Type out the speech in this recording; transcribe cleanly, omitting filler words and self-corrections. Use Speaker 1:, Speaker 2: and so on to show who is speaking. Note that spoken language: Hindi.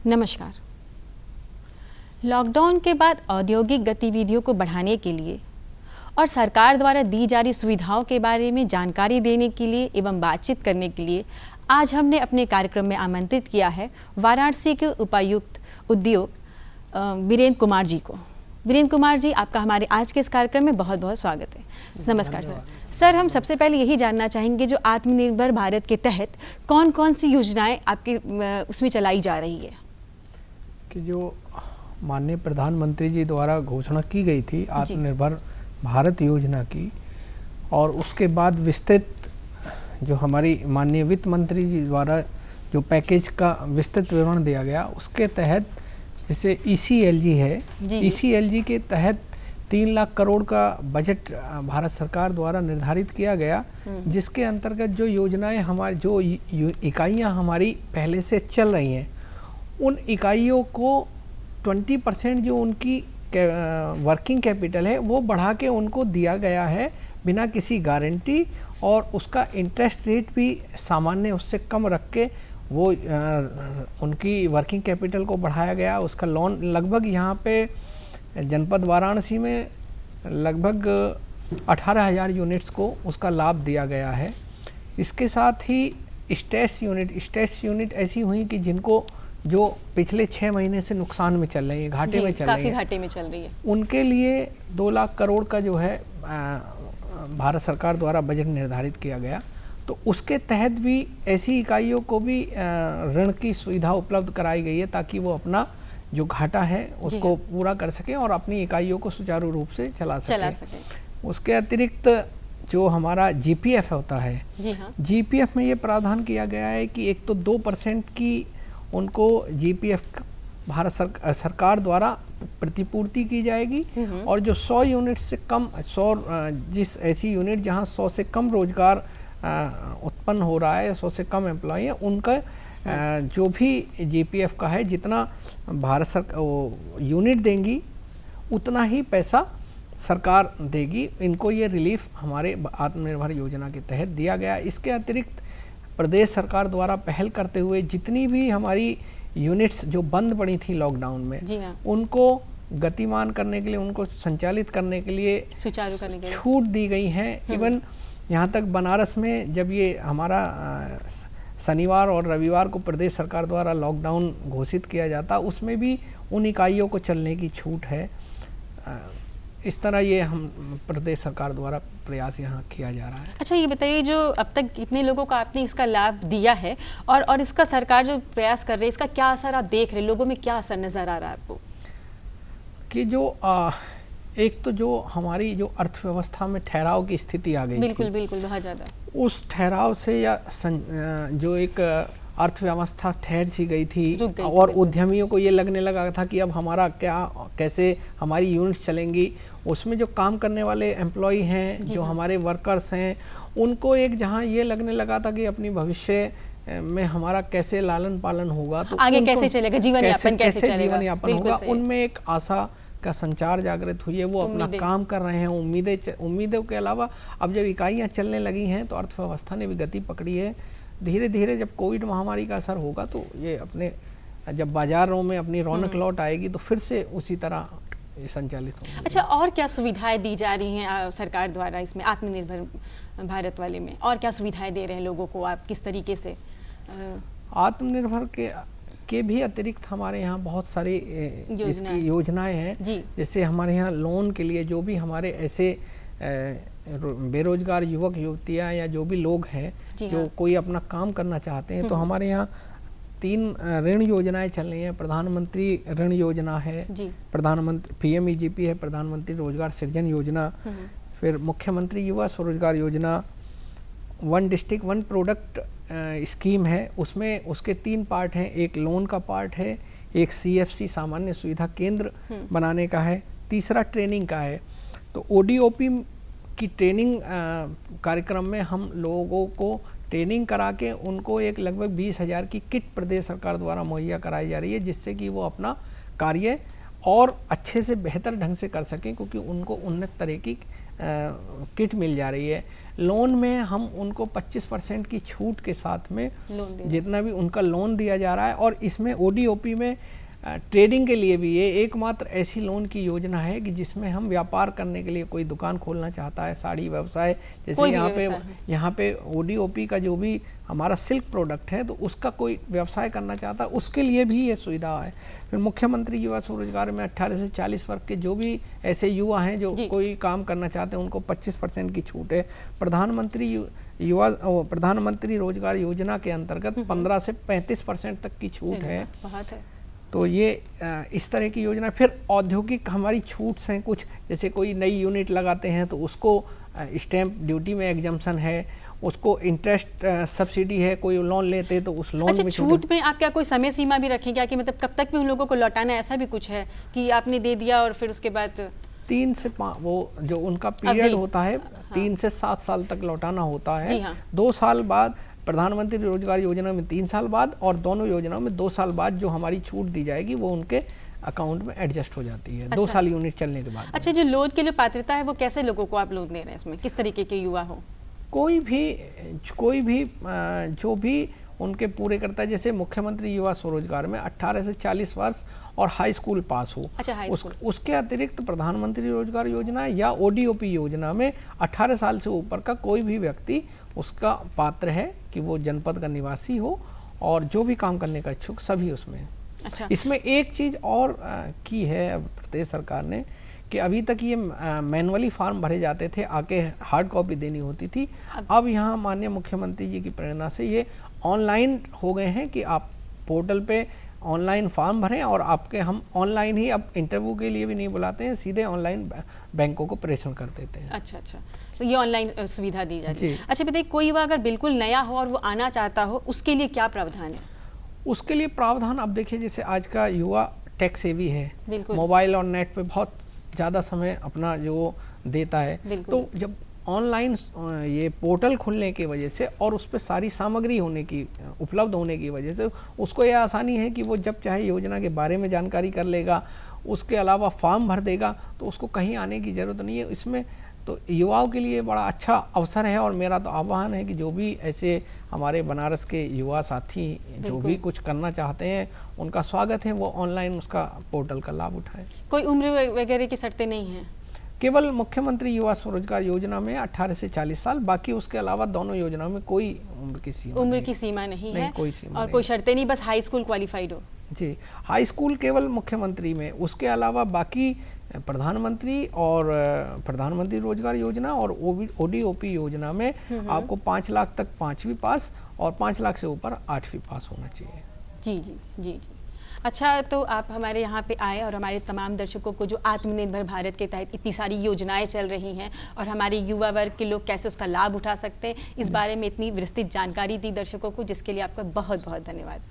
Speaker 1: नमस्कार। लॉकडाउन के बाद औद्योगिक गतिविधियों को बढ़ाने के लिए और सरकार द्वारा दी जा रही सुविधाओं के बारे में जानकारी देने के लिए एवं बातचीत करने के लिए आज हमने अपने कार्यक्रम में आमंत्रित किया है वाराणसी के उपायुक्त उद्योग वीरेंद्र कुमार जी को। वीरेंद्र कुमार जी, आपका हमारे आज के इस कार्यक्रम में बहुत बहुत स्वागत है। नमस्कार सर। सर, हम सबसे पहले यही जानना चाहेंगे जो आत्मनिर्भर भारत के तहत कौन कौन सी योजनाएं आपके उसमें चलाई जा रही है?
Speaker 2: कि जो माननीय प्रधानमंत्री जी द्वारा घोषणा की गई थी आत्मनिर्भर भारत योजना की, और उसके बाद विस्तृत जो हमारी माननीय वित्त मंत्री जी द्वारा जो पैकेज का विस्तृत विवरण दिया गया, उसके तहत जैसे ECLG है, ECLG के तहत 3 लाख करोड़ का बजट भारत सरकार द्वारा निर्धारित किया गया, जिसके अंतर्गत जो योजनाएं हमारी जो इकाइयां हमारी पहले से चल रही हैं, उन इकाइयों को 20% जो उनकी वर्किंग कैपिटल है वो बढ़ा के उनको दिया गया है बिना किसी गारंटी, और उसका इंटरेस्ट रेट भी सामान्य उससे कम रख के वो उनकी वर्किंग कैपिटल को बढ़ाया गया। उसका लोन लगभग यहाँ पे जनपद वाराणसी में लगभग 18,000 यूनिट्स को उसका लाभ दिया गया है। इसके साथ ही स्टेट्स यूनिट ऐसी हुई कि जिनको जो पिछले 6 महीने से नुकसान में चल रही है, घाटे में चल रही है,
Speaker 1: घाटे में चल रही है, उनके
Speaker 2: लिए 2 लाख करोड़ का जो है भारत सरकार द्वारा बजट निर्धारित किया गया। तो उसके तहत भी ऐसी इकाइयों को भी ऋण की सुविधा उपलब्ध कराई गई है, ताकि वो अपना जो घाटा है उसको पूरा कर सकें और अपनी इकाइयों को सुचारू रूप से चला सकें। उसके अतिरिक्त जो हमारा GPF होता है, GPF में ये प्रावधान किया गया है कि एक तो 2% की उनको GPF भारत सरकार द्वारा प्रतिपूर्ति की जाएगी, और जो 100 यूनिट से कम जिस ऐसी यूनिट जहां 100 से कम रोजगार उत्पन्न हो रहा है, 100 से कम एम्प्लॉय है, उनका जो भी GPF का है, जितना भारत सरकार यूनिट देंगी उतना ही पैसा सरकार देगी। इनको ये रिलीफ हमारे आत्मनिर्भर योजना के तहत दिया गया। इसके अतिरिक्त प्रदेश सरकार द्वारा पहल करते हुए जितनी भी हमारी यूनिट्स जो बंद पड़ी थी लॉकडाउन में, उनको गतिमान करने के लिए, उनको संचालित करने के लिए, सुचारू करने के लिए छूट दी गई है। इवन यहाँ तक बनारस में जब ये हमारा शनिवार और रविवार को प्रदेश सरकार द्वारा लॉकडाउन घोषित किया जाता, उसमें भी उन इकाइयों को चलने की छूट है। इस तरह ये हम प्रदेश सरकार द्वारा प्रयास यहाँ किया जा रहा है।
Speaker 1: अच्छा, ये बताइए, जो अब तक कितने लोगों को आपने इसका लाभ दिया है, और इसका सरकार जो प्रयास कर रही है, इसका क्या असर आप देख रहे हैं? लोगों में क्या असर नज़र आ रहा है आपको?
Speaker 2: कि जो एक तो जो हमारी जो अर्थव्यवस्था में ठहराव की स्थिति आ गई,
Speaker 1: बिल्कुल बहुत ज़्यादा, उस
Speaker 2: ठहराव से या जो एक अर्थव्यवस्था ठहर सी गई थी, और उद्यमियों को ये लगने लगा था कि अब हमारा कैसे हमारी यूनिट्स चलेंगी। उसमें जो काम करने वाले एम्प्लॉय हैं, जो हमारे वर्कर्स हैं, उनको एक जहाँ ये लगने लगा था कि अपनी भविष्य में हमारा कैसे लालन पालन होगा, तो
Speaker 1: आगे कैसे चलेगा, जीवन
Speaker 2: यापन होगा, उनमें एक आशा का संचार जागृत हुई है। वो अपना काम कर रहे हैं, उम्मीदों के अलावा अब जब इकाइयाँ चलने लगी हैं तो अर्थव्यवस्था ने भी गति पकड़ी है। धीरे धीरे जब कोविड महामारी का असर होगा तो ये अपने जब बाजारों में अपनी रौनक लौट आएगी तो फिर से उसी तरह ये संचालित होगा।
Speaker 1: अच्छा, और क्या सुविधाएं दी जा रही हैं सरकार द्वारा इसमें आत्मनिर्भर भारत वाले में? और क्या सुविधाएं दे रहे हैं लोगों को आप, किस तरीके से?
Speaker 2: आत्मनिर्भर के भी अतिरिक्त हमारे यहाँ बहुत सारी इसकी योजनाएं हैं। जैसे हमारे यहाँ लोन के लिए जो भी हमारे ऐसे बेरोजगार युवक युवतियाँ या जो भी लोग हैं जो कोई अपना काम करना चाहते हैं, तो हमारे यहाँ 3 ऋण योजनाएं चल रही हैं। प्रधानमंत्री ऋण योजना है, प्रधानमंत्री PMEGP है, प्रधानमंत्री रोजगार सृजन योजना, फिर मुख्यमंत्री युवा स्वरोजगार योजना, 1 डिस्ट्रिक्ट 1 प्रोडक्ट स्कीम है। उसमें उसके 3 पार्ट हैं, एक लोन का पार्ट है, एक CFC सामान्य सुविधा केंद्र बनाने का है, तीसरा ट्रेनिंग का है। तो ODOP की ट्रेनिंग कार्यक्रम में हम लोगों को ट्रेनिंग करा के उनको एक लगभग 20,000 की किट प्रदेश सरकार द्वारा मुहैया कराई जा रही है, जिससे कि वो अपना कार्य और अच्छे से बेहतर ढंग से कर सकें, क्योंकि उनको उन्नत तरह की किट मिल जा रही है। लोन में हम उनको 25% की छूट के साथ में जितना भी उनका लोन दिया जा रहा है। और इसमें ODOP में ट्रेडिंग के लिए भी ये एकमात्र ऐसी लोन की योजना है कि जिसमें हम व्यापार करने के लिए, कोई दुकान खोलना चाहता है, साड़ी व्यवसाय, जैसे यहाँ पे ODOP का जो भी हमारा सिल्क प्रोडक्ट है, तो उसका कोई व्यवसाय करना चाहता है, उसके लिए भी ये सुविधा है। फिर मुख्यमंत्री युवा स्वरोजगार में 18 से 40 वर्ग के जो भी ऐसे युवा हैं जो कोई काम करना चाहते हैं, उनको 25% की छूट है। प्रधानमंत्री रोजगार योजना के अंतर्गत 15 से 35% तक की छूट है। तो ये इस तरह की योजना। फिर औद्योगिक हमारी छूट्स हैं कुछ, जैसे कोई नई यूनिट लगाते हैं तो उसको स्टैंप ड्यूटी में एग्जम्पशन है, उसको इंटरेस्ट सब्सिडी है, कोई लोन लेते तो उस लोन में
Speaker 1: छूट में आप क्या कोई समय सीमा भी रखें क्या, कि मतलब कब तक भी उन लोगों को लौटाना है, ऐसा भी कुछ है कि आपने दे दिया और फिर उसके बाद
Speaker 2: 3 से 5 वो जो उनका पीरियड होता है 3 से 7 साल तक लौटाना होता है। 2 साल बाद प्रधानमंत्री रोजगार योजना में 3 साल बाद, और दोनों योजनाओं में 2 साल बाद जो हमारी छूट दी जाएगी वो उनके अकाउंट में एडजस्ट हो जाती है। 2 साल यूनिट चलने के बाद।
Speaker 1: अच्छा, जो लोन के लिए पात्रता है वो कैसे लोगों को आप लोन दे रहे हैं, इसमें किस तरीके के युवा हो?
Speaker 2: कोई भी जो भी उनके पूरे करता है, जैसे मुख्यमंत्री युवा स्वरोजगार में 18 से 40 वर्ष और हाई स्कूल पास हो। उसके अतिरिक्त प्रधानमंत्री रोजगार योजना या ODOP योजना में 18 साल से ऊपर का कोई भी व्यक्ति उसका पात्र है कि वो जनपद का निवासी हो और जो भी काम करने का इच्छुक सभी उसमें। अच्छा। इसमें एक चीज़ और की है प्रदेश सरकार ने कि अभी तक ये मैनुअली फॉर्म भरे जाते थे, आके हार्ड कॉपी देनी होती थी। अब यहाँ माननीय मुख्यमंत्री जी की प्रेरणा से ये ऑनलाइन हो गए हैं कि आप पोर्टल पे ऑनलाइन फॉर्म भरें और आपके हम ऑनलाइन ही अब इंटरव्यू के लिए भी नहीं बुलाते हैं, सीधे ऑनलाइन बैंकों को प्रेषण कर देते हैं।
Speaker 1: अच्छा, तो ये ऑनलाइन सुविधा दी जाती है। अच्छा बताइए, कोई युवा अगर बिल्कुल नया हो और वो आना चाहता हो, उसके लिए क्या प्रावधान है?
Speaker 2: उसके लिए प्रावधान अब देखिए, जैसे आज का युवा टेक सेवी है, मोबाइल और नेट पे बहुत ज़्यादा समय अपना जो देता है, तो जब ऑनलाइन ये पोर्टल खुलने की वजह से और उस पर सारी सामग्री होने की उपलब्ध होने की वजह से उसको यह आसानी है कि वो जब चाहे योजना के बारे में जानकारी कर लेगा, उसके अलावा फॉर्म भर देगा, तो उसको कहीं आने की ज़रूरत नहीं है। इसमें तो युवाओं के लिए बड़ा अच्छा अवसर है और मेरा तो आह्वान है कि जो भी ऐसे हमारे बनारस के युवा साथी जो भी कुछ करना चाहते हैं उनका स्वागत है, वो ऑनलाइन उसका पोर्टल का लाभ उठाएं।
Speaker 1: कोई उम्र वगैरह की शर्तें नहीं हैं?
Speaker 2: केवल मुख्यमंत्री युवा स्वरोजगार योजना में 18 से 40 साल, बाकी उसके अलावा दोनों योजनाओं में कोई उम्र की सीमा
Speaker 1: नहीं है,
Speaker 2: कोई सीमा
Speaker 1: और कोई शर्तें नहीं, बस हाई स्कूल क्वालिफाइड हो।
Speaker 2: जी, हाई स्कूल केवल मुख्यमंत्री में, उसके अलावा बाकी प्रधानमंत्री और प्रधानमंत्री रोजगार योजना और ODOP योजना में आपको 5 लाख तक 5वीं पास और 5 लाख से ऊपर 8वीं पास होना चाहिए।
Speaker 1: जी। अच्छा, तो आप हमारे यहाँ पे आए और हमारे तमाम दर्शकों को जो आत्मनिर्भर भारत के तहत इतनी सारी योजनाएं चल रही हैं और हमारे युवा वर्ग के लोग कैसे उसका लाभ उठा सकते हैं, इस बारे में इतनी विस्तृत जानकारी दी दर्शकों को, जिसके लिए आपका बहुत बहुत धन्यवाद।